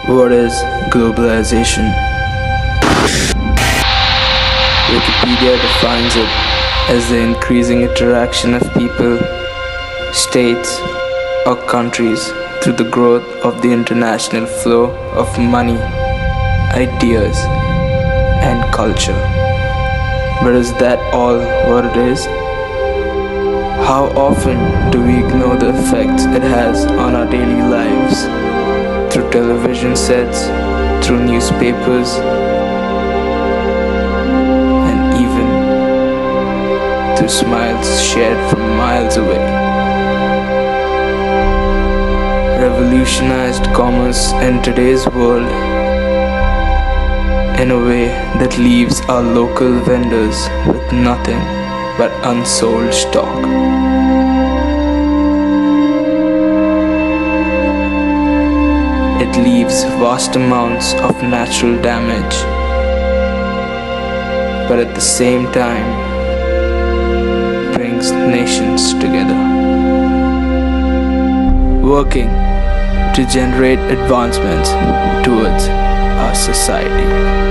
What is globalization? Wikipedia defines it as the increasing interaction of people, states, or countries through the growth of the international flow of money, ideas, and culture. But is that all what it is? How often do we ignore the effects it has on our daily lives? Through television sets, through newspapers, and even through smiles shared from miles away. Revolutionized commerce in today's world in a way that leaves our local vendors with nothing but unsold stock. It leaves vast amounts of natural damage, but at the same time brings nations together, working to generate advancements towards our society.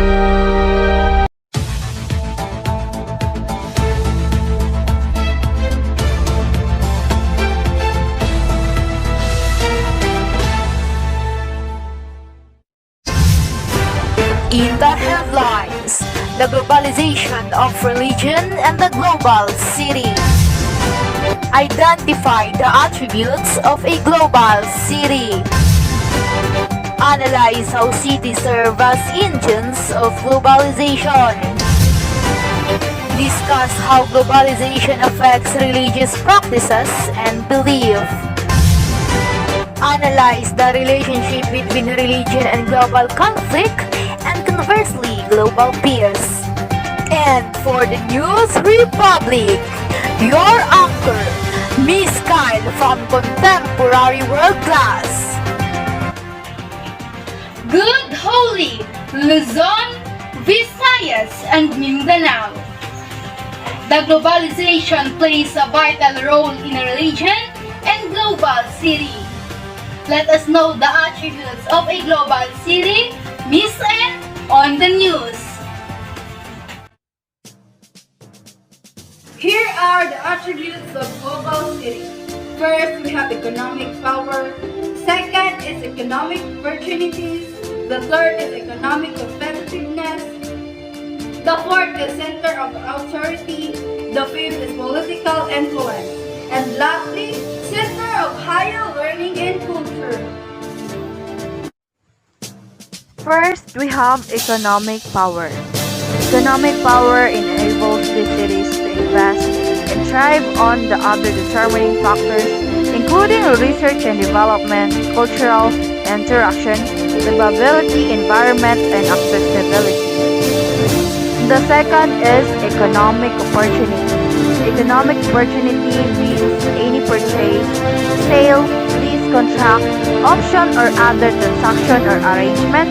In the headlines, the globalization of religion and the global city. Identify the attributes of a global city. Analyze how cities serve as engines of globalization. Discuss how globalization affects religious practices and belief. Analyze the relationship between religion and global conflict, and conversely, global peace. And for the News Republic, your anchor, Miss Kyle from Contemporary World Class. Good Holy, Luzon, Visayas, and Mindanao. The globalization plays a vital role in a region and global city. Let us know the attributes of a global city, Miss N, on the news. Here are the attributes of global city. First, we have economic power. Second is economic opportunities. The third is economic competitiveness. The fourth is center of authority. The fifth is political influence. And lastly, center of higher learning and culture. First, we have economic power. Economic power enables the cities to invest and thrive on the other determining factors, including research and development, cultural interaction, livability, environment, and accessibility. The second is economic opportunity. Economic opportunity means any purchase, sale, lease contract, option or other transaction or arrangement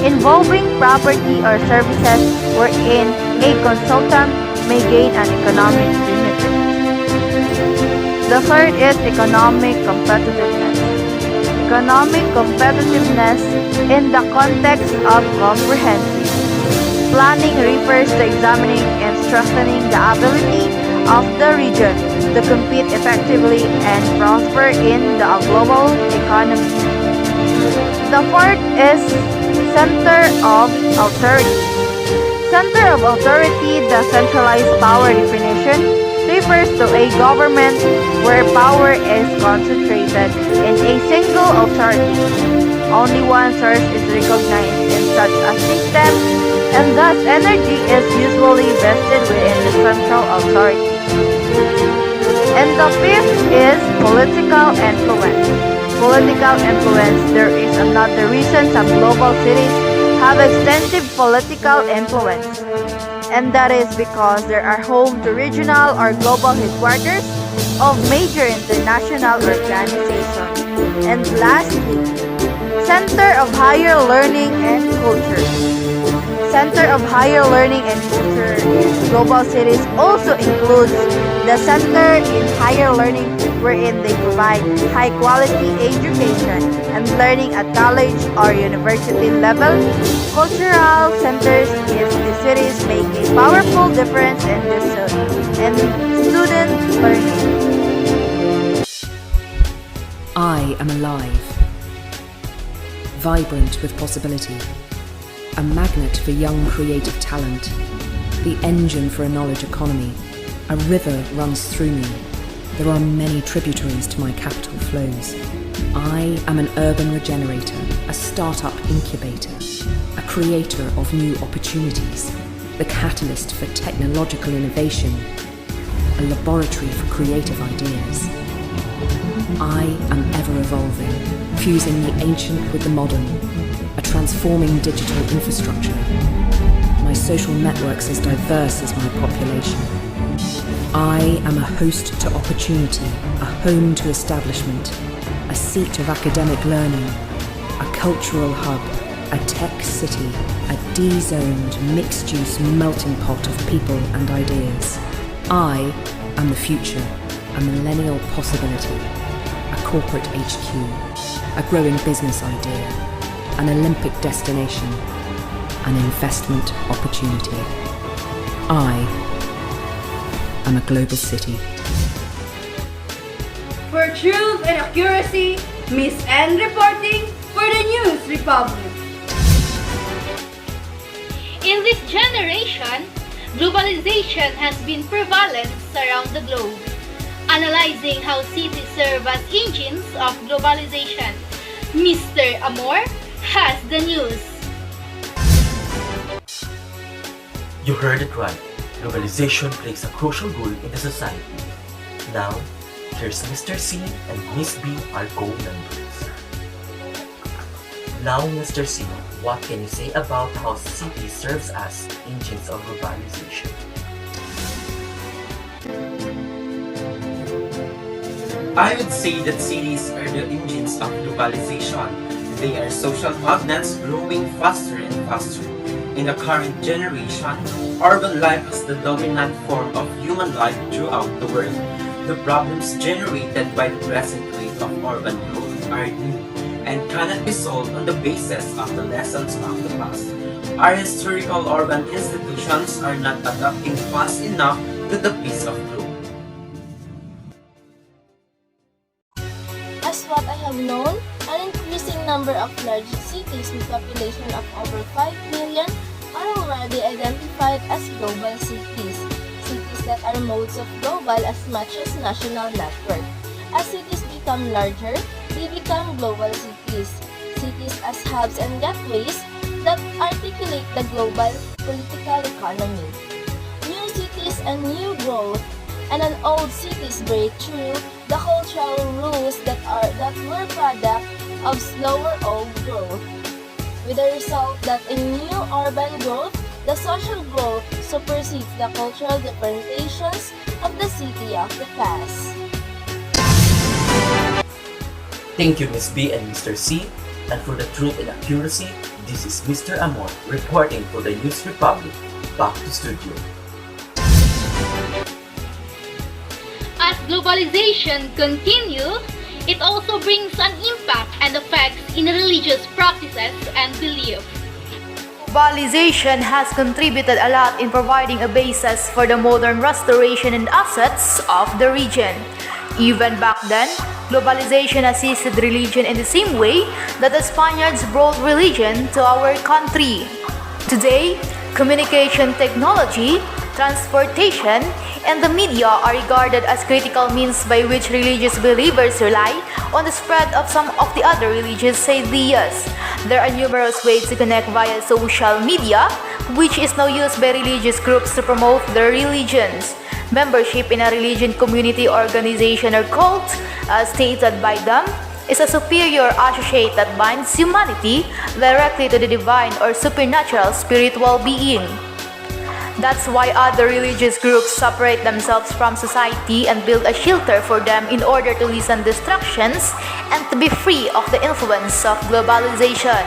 involving property or services wherein a consultant may gain an economic benefit. The third is economic competitiveness. Economic competitiveness in the context of comprehensive planning refers to examining and strengthening the ability of the region to compete effectively and prosper in the global economy. The fourth is center of authority. Center of authority, the centralized power definition, refers to a government where power is concentrated in a single authority. Only one source is recognized in such a system, and thus energy is usually vested within the central authority. And the fifth is political influence. Political influence, there is another reason some global cities have extensive political influence, and that is because they are home to regional or global headquarters of major international organizations. And lastly, Center of Higher Learning and Culture. Center of Higher Learning and Culture in global cities also includes the Center in Higher Learning wherein they provide high-quality education and learning at college or university level. Cultural centers in the cities make a powerful difference in student learning. I am alive, vibrant with possibility, a magnet for young creative talent, the engine for a knowledge economy. A river runs through me. There are many tributaries to my capital flows. I am an urban regenerator, a startup incubator, a creator of new opportunities, the catalyst for technological innovation, a laboratory for creative ideas. I am ever evolving, fusing the ancient with the modern, a transforming digital infrastructure. My social networks as diverse as my population. I am a host to opportunity, a home to establishment, a seat of academic learning, a cultural hub, a tech city, a D-zoned, mixed-use melting pot of people and ideas. I am the future, a millennial possibility, a corporate HQ, a growing business idea, an Olympic destination, an investment opportunity. I am a global city. For truth and accuracy, Miss N reporting for the News Republic. In this generation, globalization has been prevalent around the globe. Analyzing how cities serve as engines of globalization, Mr. Amor has the news. You heard it right. Globalization plays a crucial role in the society. Now, here's Mr. C and Miss B, our co-members. Now, Mr. C, what can you say about how city serves as engines of globalization? I would say that cities are the engines of globalization. They are social magnets growing faster and faster. In the current generation, urban life is the dominant form of human life throughout the world. The problems generated by the present rate of urban growth are new and cannot be solved on the basis of the lessons of the past. Our historical urban institutions are not adapting fast enough to the pace of growth. As what I have known, an increasing number of large cities with population of over 5 million are already identified as global cities. Cities that are modes of global as much as national network. As cities become larger, they become global cities. Cities as hubs and gateways that articulate the global political economy. New cities and new growth, and an old cities break through the cultural rules that were product of slower old growth, with the result that in new urban growth, the social growth supersedes the cultural differentiations of the city of the past. Thank you, Miss B and Mr. C. And for the truth and accuracy, this is Mr. Amor reporting for the News Republic. Back to studio. As globalization continues, it also brings an impact and effects in religious practices and beliefs. Globalization has contributed a lot in providing a basis for the modern restoration and assets of the region. Even back then, globalization assisted religion in the same way that the Spaniards brought religion to our country. Today, communication technology, transportation, and the media are regarded as critical means by which religious believers rely on the spread of some of the other religious ideas. There are numerous ways to connect via social media, which is now used by religious groups to promote their religions. Membership in a religion, community, organization, or cult, as stated by them, is a superior associate that binds humanity directly to the divine or supernatural spiritual being. That's why other religious groups separate themselves from society and build a shelter for them in order to lessen distractions and to be free of the influence of globalization.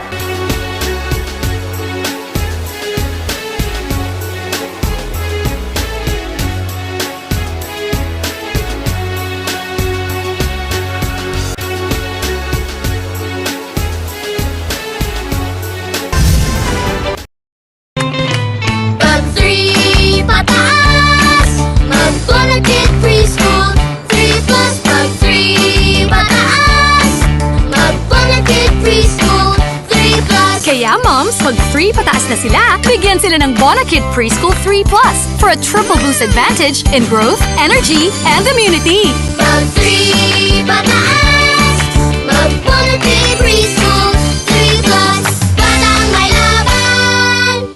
preschool 3 plus. Kaya moms, mag-3 pataas na sila. Bigyan sila ng Bonakid Preschool 3 Plus for a triple boost advantage in growth, energy, and immunity. Mag-3 pataas. Mag-Bonakid preschool 3 plus. Batang may laban.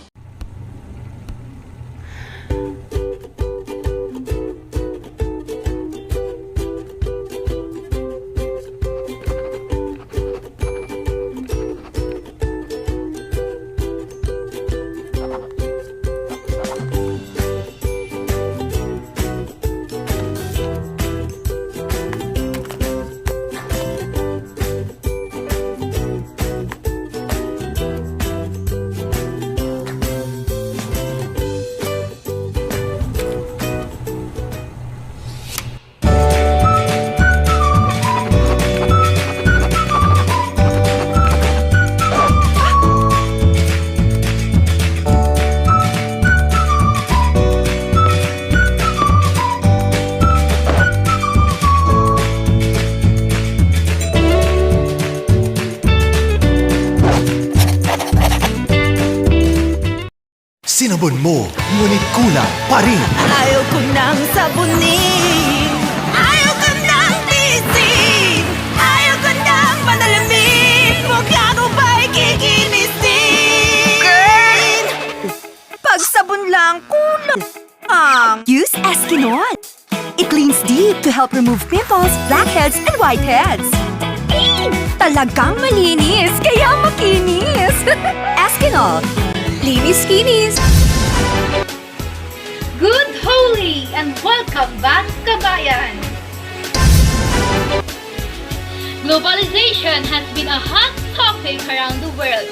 Sinabon mo, ngunit kulang pa rin. Ayaw ko nang sabunin. Ayaw ko nang tisin. Ayaw ko nang manalamin. Mukha ko ba'y kikinisin? Girl! Pag sabon lang, kulang. Use Eskinol. It cleans deep to help remove pimples, blackheads, and whiteheads. Talagang malinis, kaya makinis. Eskinol. Linis Kinis! Good Holy and welcome back, kabayan! Globalization has been a hot topic around the world.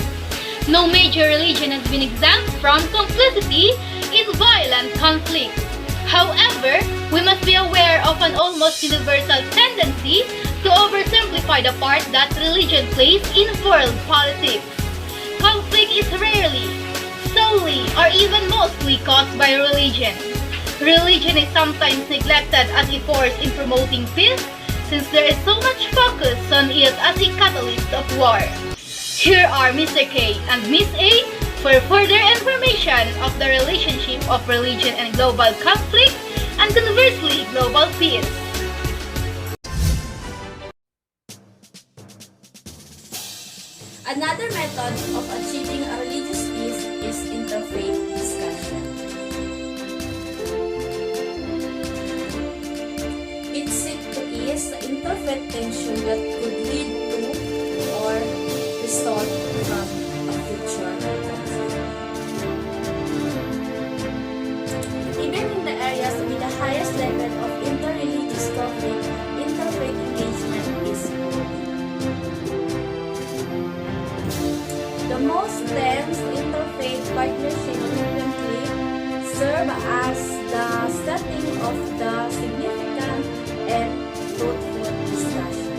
No major religion has been exempt from complicity in violent conflict. However, we must be aware of an almost universal tendency to oversimplify the part that religion plays in world politics. Conflict is rarely, solely, or even mostly caused by religion. Religion is sometimes neglected as a force in promoting peace, since there is so much focus on it as a catalyst of war. Here are Mr. K and Miss A for further information of the relationship of religion and global conflict, and conversely, global peace. Another method of achieving a religious peace is interfaith discussion. It seeks to ease the interfaith tension that could lead to or result from a future conflict. Even in the areas with the highest level of interreligious conflict, interfaith engagement is growing. The most dense interfaith partnership currently serve as the setting of the significant and fruitful discussion.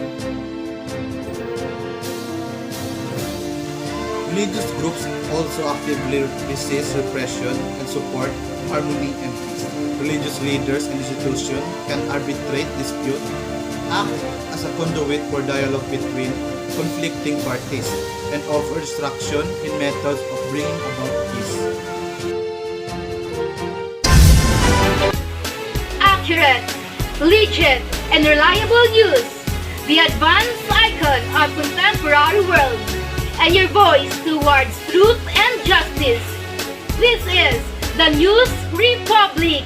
Religious groups also actively resist repression and support harmony and peace. Religious leaders and institutions can arbitrate dispute, act as a conduit for dialogue between conflicting parties, and offer instruction in methods of bringing about peace. Accurate, legit, and reliable news, the advanced icon of contemporary world, and your voice towards truth and justice. This is the News Republic.